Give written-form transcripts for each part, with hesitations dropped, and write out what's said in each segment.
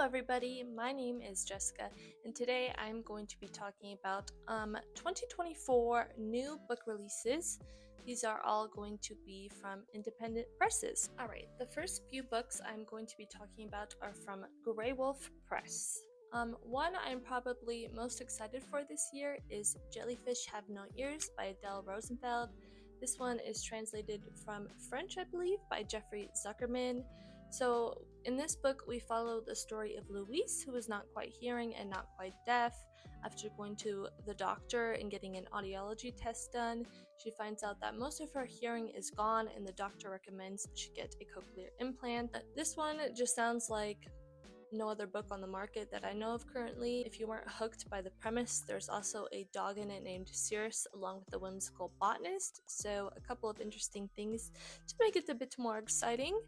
everybody, my name is Jessica, and today I'm going to be talking about 2024 new book releases. These are all going to be from independent presses. Alright, the first few books I'm going to be talking about are from Greywolf Press. One I'm probably most excited for this year is Jellyfish Have No Ears by Adele Rosenfeld. This one is translated from French, I believe, by Jeffrey Zuckerman. So in this book, we follow the story of Louise, who is not quite hearing and not quite deaf. After going to the doctor and getting an audiology test done, she finds out that most of her hearing is gone, and the doctor recommends she get a cochlear implant. This one just sounds like no other book on the market that I know of currently. If you weren't hooked by the premise, there's also a dog in it named Cirrus, along with the whimsical botanist, so a couple of interesting things to make it a bit more exciting.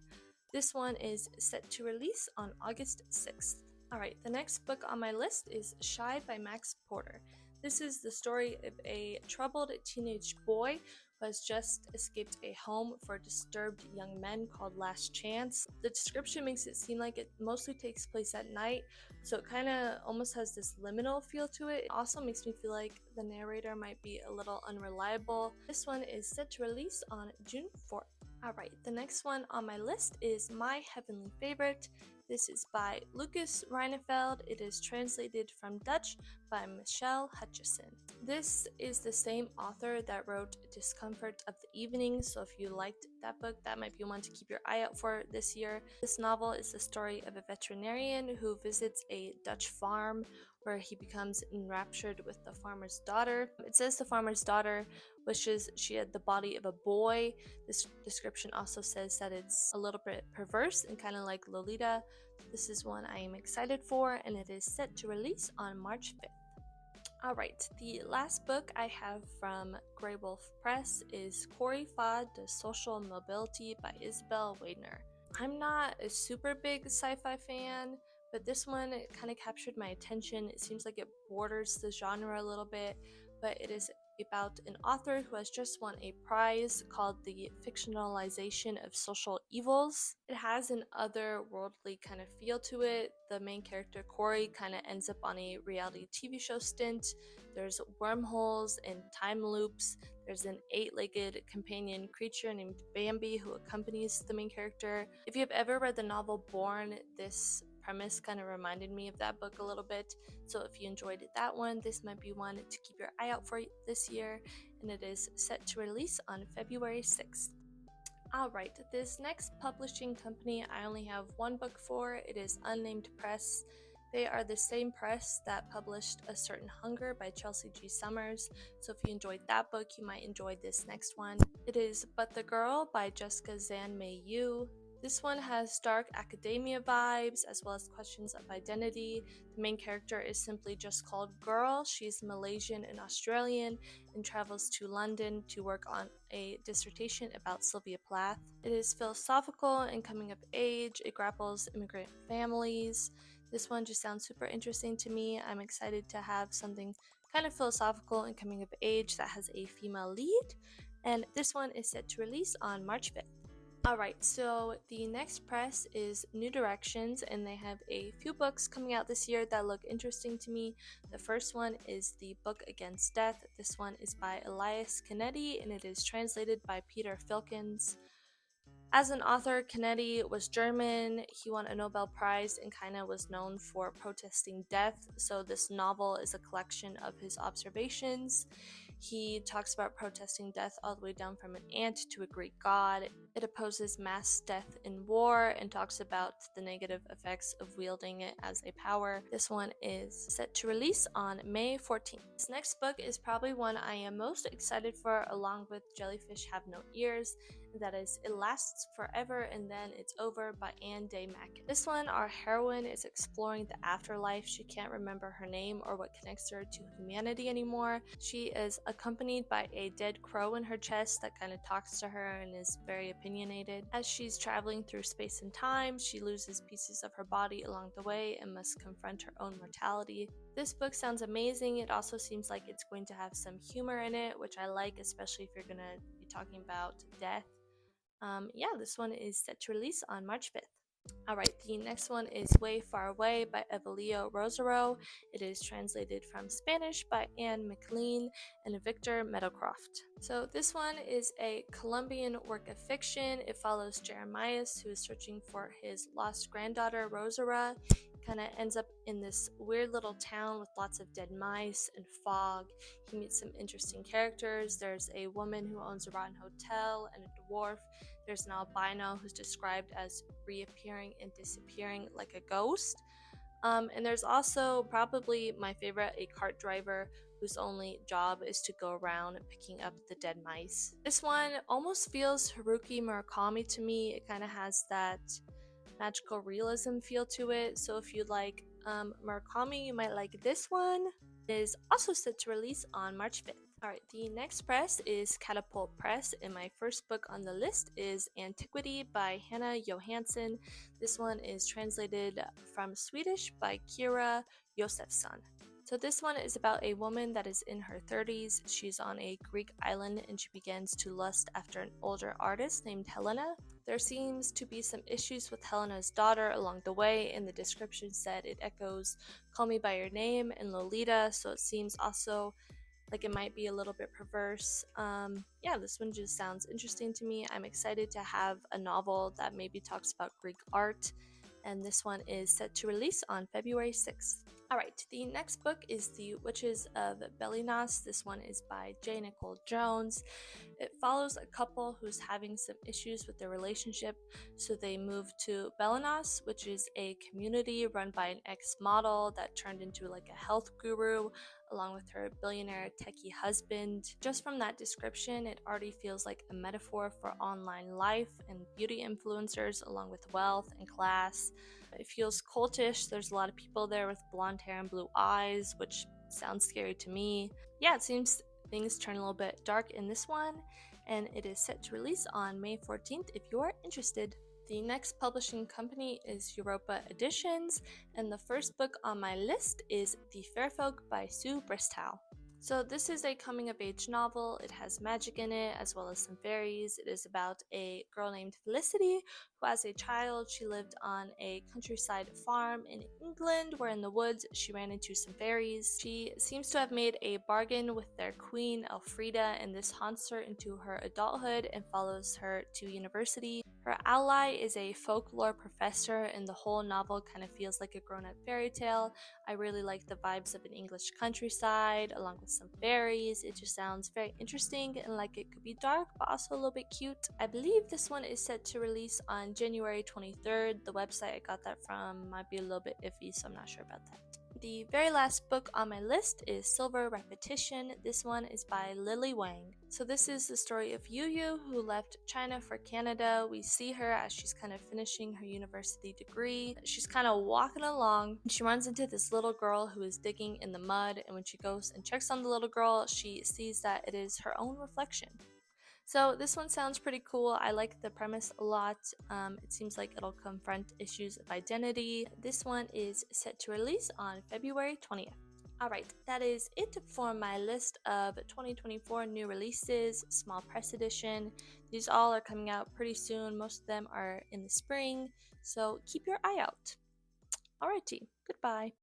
This one is set to release on August 6th. Alright, the next book on my list is Shy by Max Porter. This is the story of a troubled teenage boy who has just escaped a home for disturbed young men called Last Chance. The description makes it seem like it mostly takes place at night, so it kind of almost has this liminal feel to it. It also makes me feel like the narrator might be a little unreliable. This one is set to release on June 4th. Alright, the next one on my list is My Heavenly Favorite. This is by Lucas Reinefeld. It is translated from Dutch by Michelle Hutchison. This is the same author that wrote Discomfort of the Evening, so if you liked that book, that might be one to keep your eye out for this year. This novel is the story of a veterinarian who visits a Dutch farm where he becomes enraptured with the farmer's daughter. It says the farmer's daughter wishes she had the body of a boy. This description also says that it's a little bit perverse and kind of like Lolita. This is one I am excited for, and it is set to release on March 5th. Alright, the last book I have from Greywolf Press is Corey Fa de Social Mobility by Isabel Wadner. I'm not a super big sci-fi fan, but this one kind of captured my attention. It seems like it borders the genre a little bit, but it is about an author who has just won a prize called The Fictionalization of Social Evils. It has an otherworldly kind of feel to it. The main character, Corey, kind of ends up on a reality TV show stint. There's wormholes and time loops. There's an 8-legged companion creature named Bambi who accompanies the main character. If you have ever read the novel Born, this premise kind of reminded me of that book a little bit, so if you enjoyed that one, this might be one to keep your eye out for this year, and it is set to release on February 6th. Alright, this next publishing company I only have one book for. It is Unnamed Press. They are the same press that published A Certain Hunger by Chelsea G. Summers, so if you enjoyed that book, you might enjoy this next one. It is But the Girl by Jessica Zan Mei Yu. This one has dark academia vibes as well as questions of identity. The main character is simply just called Girl. She's Malaysian and Australian and travels to London to work on a dissertation about Sylvia Plath. It is philosophical and coming of age. It grapples immigrant families. This one just sounds super interesting to me. I'm excited to have something kind of philosophical and coming of age that has a female lead. And this one is set to release on March 5th. Alright, so the next press is New Directions, and they have a few books coming out this year that look interesting to me. The first one is The Book Against Death. This one is by Elias Canetti, and it is translated by Peter Filkins. As an author, Canetti was German. He won a Nobel Prize and kind of was known for protesting death, so this novel is a collection of his observations. He talks about protesting death all the way down from an ant to a Greek god. It opposes mass death in war and talks about the negative effects of wielding it as a power. This one is set to release on May 14th. This next book is probably one I am most excited for, along with Jellyfish Have No Ears, and that is It Lasts Forever and Then It's Over by Anne Day Mack. This one, our heroine is exploring the afterlife. She can't remember her name or what connects her to humanity anymore. She is accompanied by a dead crow in her chest that kind of talks to her and is very opinionated. As she's traveling through space and time, she loses pieces of her body along the way and must confront her own mortality. This book sounds amazing. It also seems like it's going to have some humor in it, which I like, especially if you're going to be talking about death. Yeah, this one is set to release on March 5th. Alright, the next one is Way Far Away by Evelio Rosero. It is translated from Spanish by Anne McLean and Victor Meadowcroft. So this one is a Colombian work of fiction. It follows Jeremias, who is searching for his lost granddaughter, Rosara. Kind of ends up in this weird little town with lots of dead mice and fog. He meets some interesting characters. There's a woman who owns a rotten hotel and a dwarf. There's an albino who's described as reappearing and disappearing like a ghost. And there's also probably my favorite, a cart driver whose only job is to go around picking up the dead mice. This one almost feels Haruki Murakami to me. It kind of has that magical realism feel to it. So if you like Murakami, you might like this one. It is also set to release on March 5th. Alright, the next press is Catapult Press, and my first book on the list is Antiquity by Hannah Johansson. This one is translated from Swedish by Kira Josefsson. So this one is about a woman that is in her 30s. She's on a Greek island and she begins to lust after an older artist named Helena. There seems to be some issues with Helena's daughter along the way, and the description said it echoes Call Me By Your Name and Lolita, so it seems also like it might be a little bit perverse. Yeah, this one just sounds interesting to me. I'm excited to have a novel that maybe talks about Greek art, and this one is set to release on February 6th. Alright, the next book is The Witches of Belinas. This one is by J. Nicole Jones. It follows a couple who's having some issues with their relationship, so they move to Belinas, which is a community run by an ex-model that turned into like a health guru along with her billionaire techie husband. Just from that description, it already feels like a metaphor for online life and beauty influencers along with wealth and class. It feels cultish. There's a lot of people there with blonde hair and blue eyes, which sounds scary to me. Yeah, it seems things turn a little bit dark in this one, and it is set to release on May 14th if you are interested. The next publishing company is Europa Editions, and the first book on my list is The Fair Folk by Sue Bristow. So this is a coming-of-age novel. It has magic in it as well as some fairies. It is about a girl named Felicity who, as a child, she lived on a countryside farm in England where in the woods she ran into some fairies. She seems to have made a bargain with their queen Elfrida, and this haunts her into her adulthood and follows her to university. Her ally is a folklore professor, and the whole novel kind of feels like a grown-up fairy tale. I really like the vibes of an English countryside along with some fairies. It just sounds very interesting and like it could be dark but also a little bit cute. I believe this one is set to release on January 23rd. The website I got that from might be a little bit iffy, so I'm not sure about that. The very last book on my list is Silver Repetition. This one is by Lily Wang. So this is the story of Yu Yu, who left China for Canada. We see her as she's kind of finishing her university degree. She's kind of walking along and she runs into this little girl who is digging in the mud, and when she goes and checks on the little girl, she sees that it is her own reflection. So this one sounds pretty cool. I like the premise a lot. It seems like it'll confront issues of identity. This one is set to release on February 20th. Alright, that is it for my list of 2024 new releases, small press edition. These all are coming out pretty soon. Most of them are in the spring, so keep your eye out. Alrighty, goodbye.